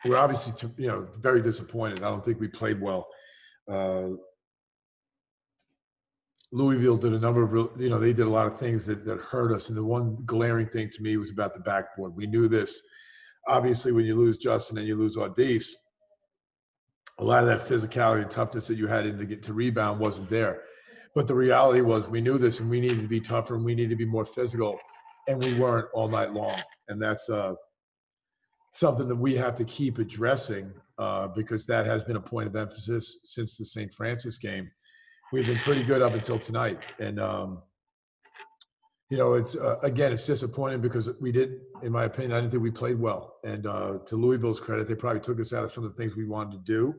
we're obviously, very disappointed. I don't think we played well. Uh, Louisville did a number of, they did a lot of things that hurt us. And the one glaring thing to me was about the backboard. We knew this. Obviously, when you lose Justin and you lose Audis, a lot of that physicality and toughness that you had in to get to rebound wasn't there. But the reality was we knew this and we needed to be tougher and we needed to be more physical. And we weren't all night long. And that's something that we have to keep addressing because that has been a point of emphasis since the St. Francis game. We've been pretty good up until tonight. And, it's again, it's disappointing because we did, in my opinion, I didn't think we played well. And to Louisville's credit, they probably took us out of some of the things we wanted to do.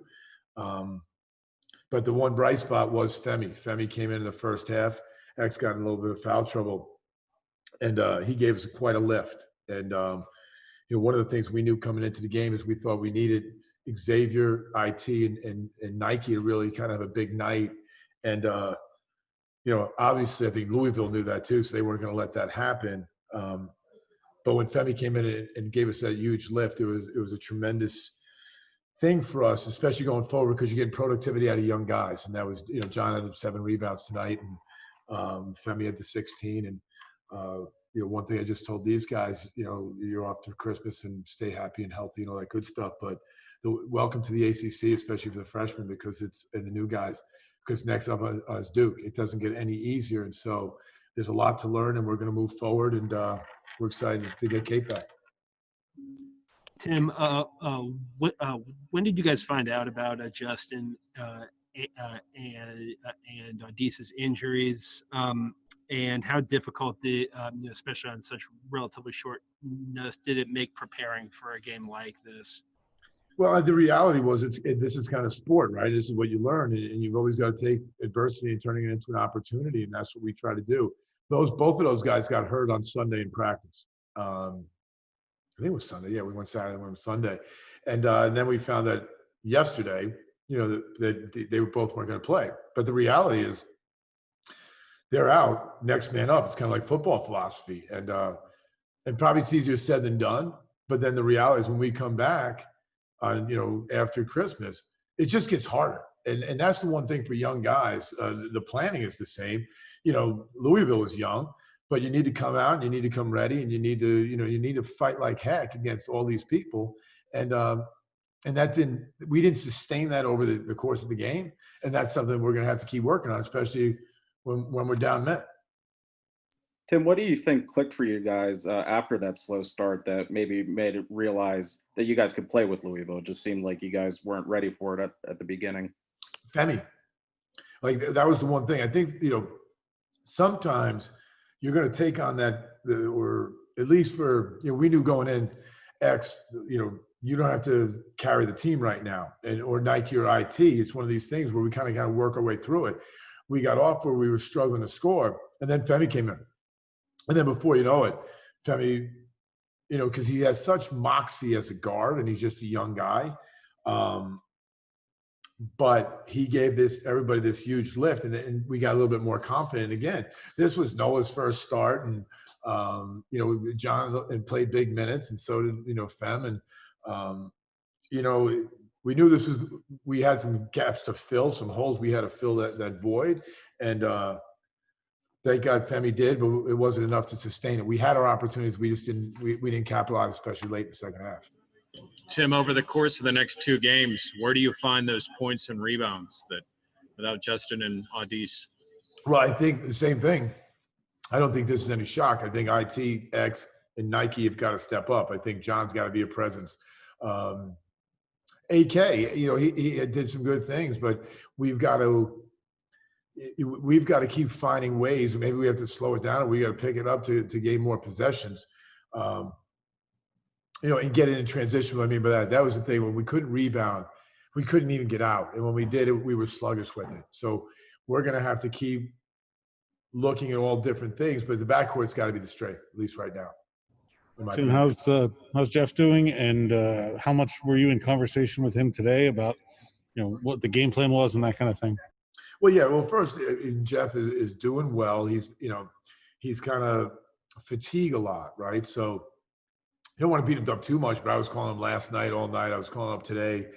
But the one bright spot was Femi. Femi came in the first half. X got in a little bit of foul trouble, and he gave us quite a lift. And one of the things we knew coming into the game is we thought we needed Xavier, IT, and Nike to really kind of have a big night. And obviously, I think Louisville knew that too, so they weren't going to let that happen. But when Femi came in and gave us that huge lift, it was a tremendous thing for us, especially going forward, because you're getting productivity out of young guys. And that was, John had 7 rebounds tonight, and Femi had the 16. And one thing I just told these guys, you're off to Christmas and stay happy and healthy and all that good stuff. But welcome to the ACC, especially for the freshmen, because and the new guys. Because next up is Duke. It doesn't get any easier. And so there's a lot to learn, and we're going to move forward, and we're excited to get Kate back. Tim, when did you guys find out about Justin and Deese's injuries, and how difficult, especially on such relatively short notice, did it make preparing for a game like this? Well, the reality was this is kind of sport, right? This is what you learn, and you've always got to take adversity and turning it into an opportunity, and that's what we try to do. Both of those guys got hurt on Sunday in practice. I think it was Sunday. Yeah, we went Saturday, we went Sunday, and then we found that yesterday, that they both weren't going to play. But the reality is, they're out. Next man up. It's kind of like football philosophy, and probably it's easier said than done. But then the reality is, when we come back after Christmas, it just gets harder. And that's the one thing for young guys. The planning is the same. Louisville was young, but you need to come out and you need to come ready, and you need to fight like heck against all these people. And we didn't sustain that over the course of the game. And that's something we're going to have to keep working on, especially when we're down men. Tim, what do you think clicked for you guys after that slow start that maybe made it realize that you guys could play with Louisville? It just seemed like you guys weren't ready for it at the beginning. Femi. Like, that was the one thing. I think, sometimes you're going to take on that, or at least for, we knew going in, X, you don't have to carry the team right now, or Nike or IT. It's one of these things where we kind of got to work our way through it. We got off where we were struggling to score, and then Femi came in. And then before you know it, Femi, because he has such moxie as a guard, and he's just a young guy. But he gave everybody this huge lift, and we got a little bit more confident. Again, this was Noah's first start, and John played big minutes, and so did Fem, and we knew we had some gaps to fill, some holes we had to fill that void, and thank God Femi did, but it wasn't enough to sustain it. We had our opportunities, we just didn't capitalize, especially late in the second half. Tim, over the course of the next 2 games, where do you find those points and rebounds that without Justin and Audis? Well, I think the same thing. I don't think this is any shock. I think IT, X, and Nike have got to step up. I think John's got to be a presence. AK, he did some good things, but we've got to keep finding ways. Maybe we have to slow it down, and we got to pick it up to gain more possessions. And get it in transition. What I mean by that was the thing. When we couldn't rebound, we couldn't even get out. And when we did it, we were sluggish with it. So we're going to have to keep looking at all different things, but the backcourt's got to be the strength, at least right now. Tim, how's Jeff doing? And how much were you in conversation with him today about, what the game plan was and that kind of thing? Well, yeah. Well, first, Jeff is doing well. He's kind of fatigued a lot, right? So don't want to beat him up too much, but I was calling him last night, all night. I was calling up today.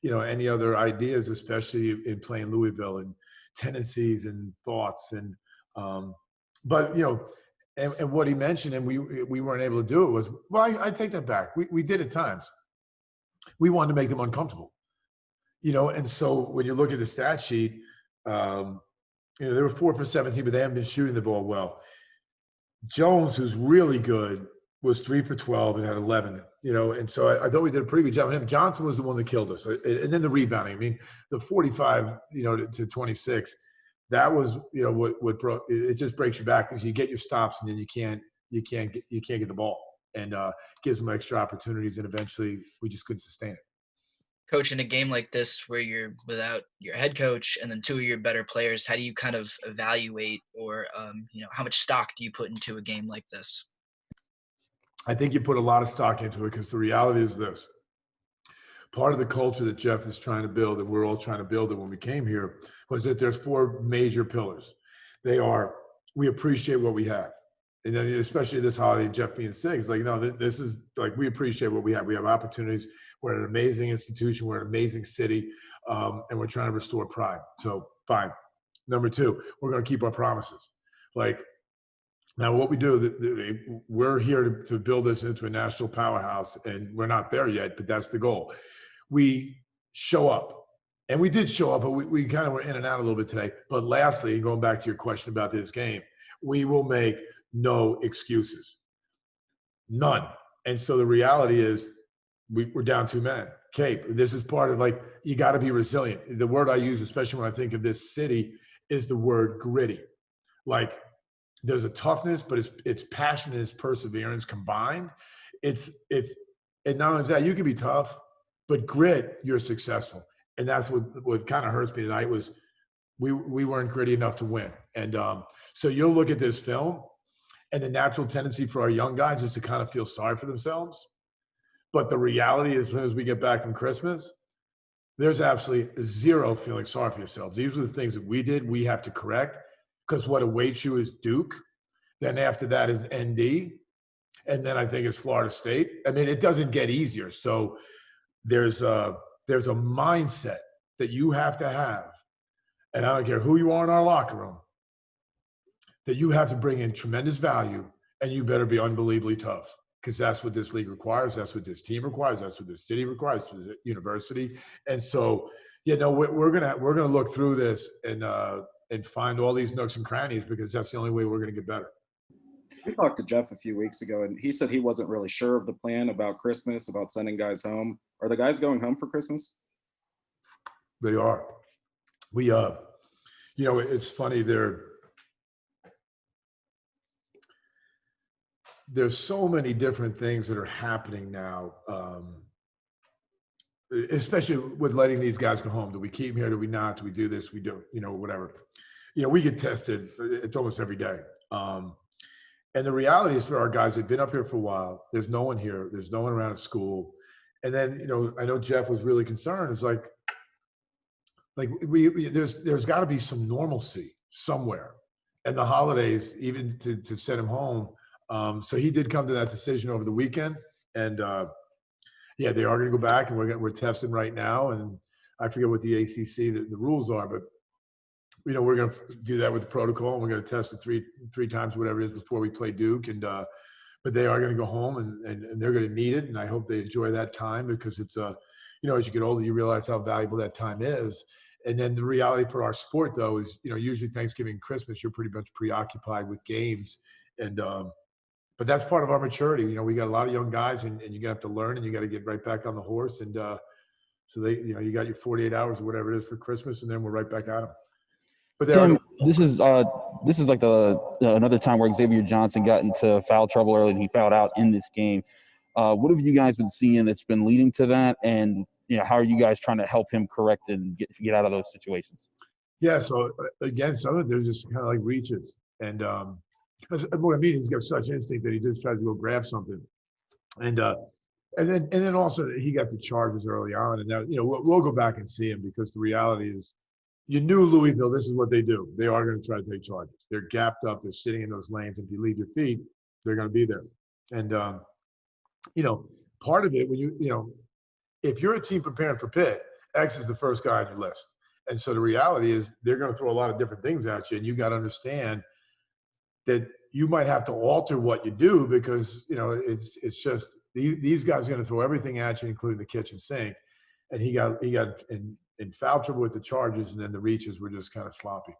Any other ideas, especially in playing Louisville, and tendencies and thoughts, and but and what he mentioned, and we weren't able to do it, was, well, I take that back. We did at times. We wanted to make them uncomfortable, and so when you look at the stat sheet, they were 4 for 17, but they haven't been shooting the ball well. Jones, who's really good, was 3 for 12 and had 11, and so I thought we did a pretty good job on him. Johnson was the one that killed us. And then the rebounding, I mean, the 45, to 26, that was, what broke, it just breaks you back, because you get your stops and then you can't get the ball, and gives them extra opportunities, and eventually we just couldn't sustain it. Coach, in a game like this where you're without your head coach and then two of your better players, how do you kind of evaluate, or how much stock do you put into a game like this? I think you put a lot of stock into it, because the reality is this. Part of the culture that Jeff is trying to build, and we're all trying to build it when we came here, was that there's 4 major pillars. They are, we appreciate what we have. And then especially this holiday, Jeff being sick, it's like, no, this is like, we appreciate what we have. We have opportunities. We're at an amazing institution. We're an amazing city. And we're trying to restore pride. So fine. Number 2, we're going to keep our promises. Like, now what we do, we're here to build this into a national powerhouse, and we're not there yet, but that's the goal. We show up, and we did show up, but we kind of were in and out a little bit today. But lastly, going back to your question about this game, we will make no excuses, none. And so the reality is, we're down 2 men. Cape, this is part of, like, you got to be resilient. The word I use, especially when I think of this city, is the word gritty. Like, there's a toughness, but it's passion and it's perseverance combined. And not only that, you can be tough, but grit, you're successful. And that's what kind of hurts me tonight, was we weren't gritty enough to win. And so you'll look at this film, and the natural tendency for our young guys is to kind of feel sorry for themselves. But the reality is, as soon as we get back from Christmas, there's absolutely zero feeling sorry for yourselves. These are the things that we did, we have to correct, because what awaits you is Duke. Then after that is ND. And then I think it's Florida State. I mean, it doesn't get easier. So there's a mindset that you have to have. And I don't care who you are in our locker room, that you have to bring in tremendous value, and you better be unbelievably tough, because that's what this league requires. That's what this team requires. That's what this city requires. That's what the university. And so, we're gonna look through this and find all these nooks and crannies, because that's the only way we're gonna get better. We talked to Jeff a few weeks ago, and he said he wasn't really sure of the plan about Christmas, about sending guys home. Are the guys going home for Christmas? They are. We, it's funny. There's so many different things that are happening now, especially with letting these guys go home. Do we keep them here? Do we not? Do we do this? We do, whatever. We get tested. It's almost every day. And the reality is, for our guys, they've been up here for a while. There's no one here. There's no one around at school. And then, I know Jeff was really concerned. It's like there's got to be some normalcy somewhere. And the holidays, even to send him home. So he did come to that decision over the weekend. And they are going to go back, and we're testing right now. And I forget what the ACC, the rules are, but we're going to do that with the protocol, and we're going to test it three times, whatever it is, before we play Duke. And but they are going to go home, and they're going to need it. And I hope they enjoy that time, because it's as you get older, you realize how valuable that time is. And then the reality for our sport, though, is usually Thanksgiving and Christmas, you're pretty much preoccupied with games. And but that's part of our maturity. We got a lot of young guys, and you're gonna have to learn, and you got to get right back on the horse. And so they, you got your 48 hours or whatever it is for Christmas, and then we're right back at them. But Tim, this is like another time where Xavier Johnson got into foul trouble early, and he fouled out in this game. What have you guys been seeing that's been leading to that? And how are you guys trying to help him correct and get out of those situations? Yeah. So again, some of them, they're just kind of like reaches, and what I mean, he's got such instinct that he just tries to go grab something, and then also he got the charges early on, and now we'll go back and see him, because the reality is, you knew Louisville, this is what they do. They are going to try to take charges. They're gapped up. They're sitting in those lanes. If you leave your feet, they're going to be there. And part of it when if you're a team preparing for Pitt, X is the first guy on your list. And so the reality is they're going to throw a lot of different things at you, and you got to understand that you might have to alter what you do because, it's just these guys are going to throw everything at you, including the kitchen sink. And he got in foul trouble with the charges, and then the reaches were just kind of sloppy.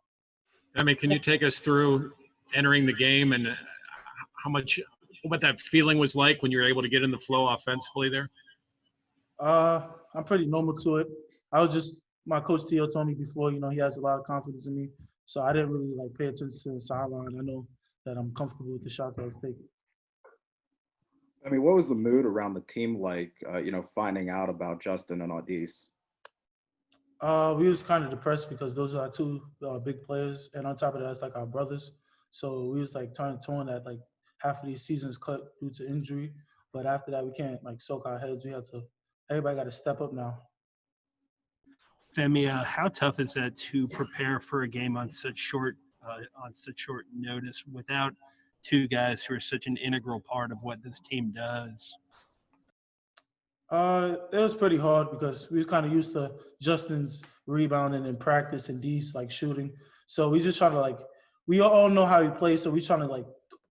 Can you take us through entering the game and what that feeling was like when you were able to get in the flow offensively there? I'm pretty normal to it. My coach Theo told me before, he has a lot of confidence in me. So I didn't really pay attention to the sideline. I know that I'm comfortable with the shots I was taking. What was the mood around the team like, finding out about Justin and Audis? We was kind of depressed because those are our two big players. And on top of that, it's our brothers. So we was torn that half of these seasons cut due to injury. But after that, we can't soak our heads. Everybody got to step up now. Femi, how tough is that to prepare for a game on such short notice without two guys who are such an integral part of what this team does? It was pretty hard because we was kind of used to Justin's rebounding in practice and D's shooting. So we just trying to we all know how he plays. So we trying to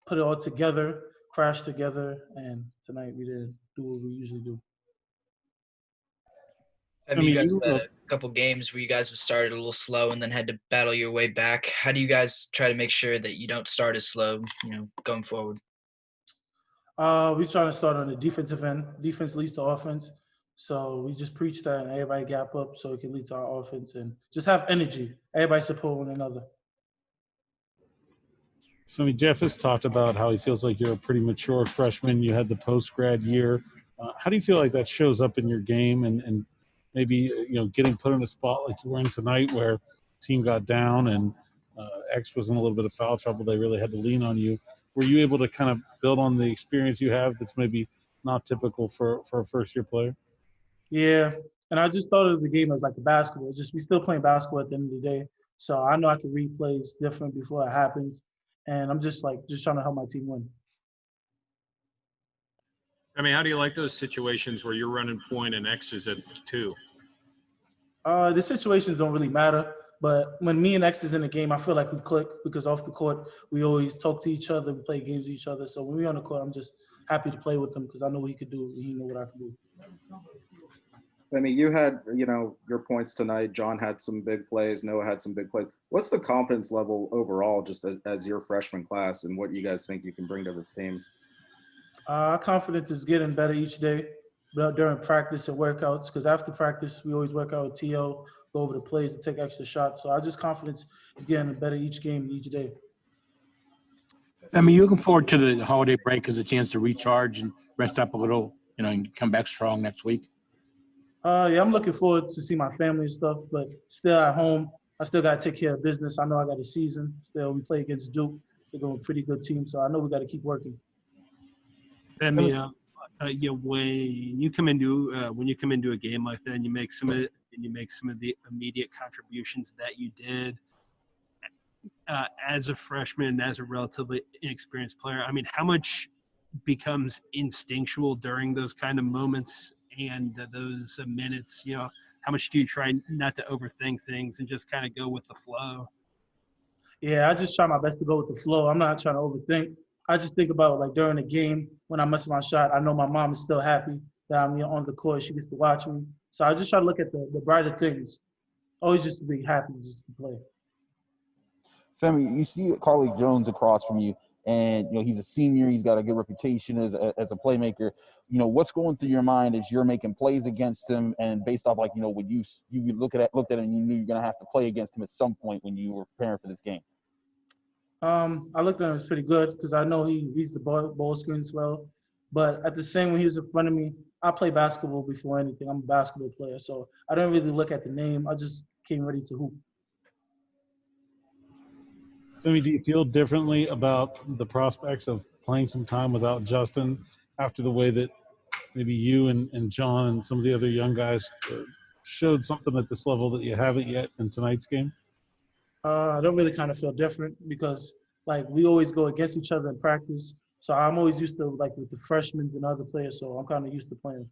put it all together, crash together. And tonight we didn't do what we usually do. You guys had a couple games where you guys have started a little slow and then had to battle your way back. How do you guys try to make sure that you don't start as slow, going forward? We trying to start on the defensive end. Defense leads to offense. So we just preach that and everybody gap up so it can lead to our offense and just have energy. Everybody support one another. So Jeff has talked about how he feels like you're a pretty mature freshman. You had the post-grad year. How do you feel like that shows up in your game and maybe, getting put in a spot like you were in tonight where team got down and X was in a little bit of foul trouble. They really had to lean on you. Were you able to kind of build on the experience you have that's maybe not typical for a first-year player? Yeah, and I just thought of the game as a basketball. We still playing basketball at the end of the day. So I know I can read plays different before it happens. And I'm just trying to help my team win. How do you like those situations where you're running point and X is at 2? The situations don't really matter. But when me and X is in the game, I feel like we click because off the court, we always talk to each other. We play games with each other. So when we're on the court, I'm just happy to play with him because I know what he could do and he knows what I can do. You had, your points tonight. John had some big plays. Noah had some big plays. What's the confidence level overall just as your freshman class and what you guys think you can bring to this team? Our confidence is getting better each day during practice and workouts because after practice, we always work out with TL, go over the plays and take extra shots. So our confidence is getting better each game, each day. You're looking forward to the holiday break as a chance to recharge and rest up a little, and come back strong next week? Yeah, I'm looking forward to see my family and stuff, but still at home, I still got to take care of business. I know I got a season. Still, we play against Duke. They're going to a pretty good team, so I know we got to keep working. When you come into a game like that and you make some of the immediate contributions that you did as a freshman, as a relatively inexperienced player, how much becomes instinctual during those kind of moments and those minutes? How much do you try not to overthink things and just kind of go with the flow? Yeah, I just try my best to go with the flow. I'm not trying to overthink. I just think about during the game when I miss my shot, I know my mom is still happy that I'm on the court. She gets to watch me. So I just try to look at the brighter things. Always just to be happy just to play. Femi, you see Carly Jones across from you, and he's a senior. He's got a good reputation as a playmaker. What's going through your mind as you're making plays against him, and based off when you looked at him and you knew you're going to have to play against him at some point when you were preparing for this game? I looked at him as pretty good because I know he reads the ball screens well. But at the same, when he was in front of me, I play basketball before anything. I'm a basketball player, so I don't really look at the name. I just came ready to hoop. Do you feel differently about the prospects of playing some time without Justin after the way that maybe you and John and some of the other young guys showed something at this level that you haven't yet in tonight's game? I don't really kind of feel different because we always go against each other in practice. So I'm always used to like with the freshmen and other players. So I'm kind of used to playing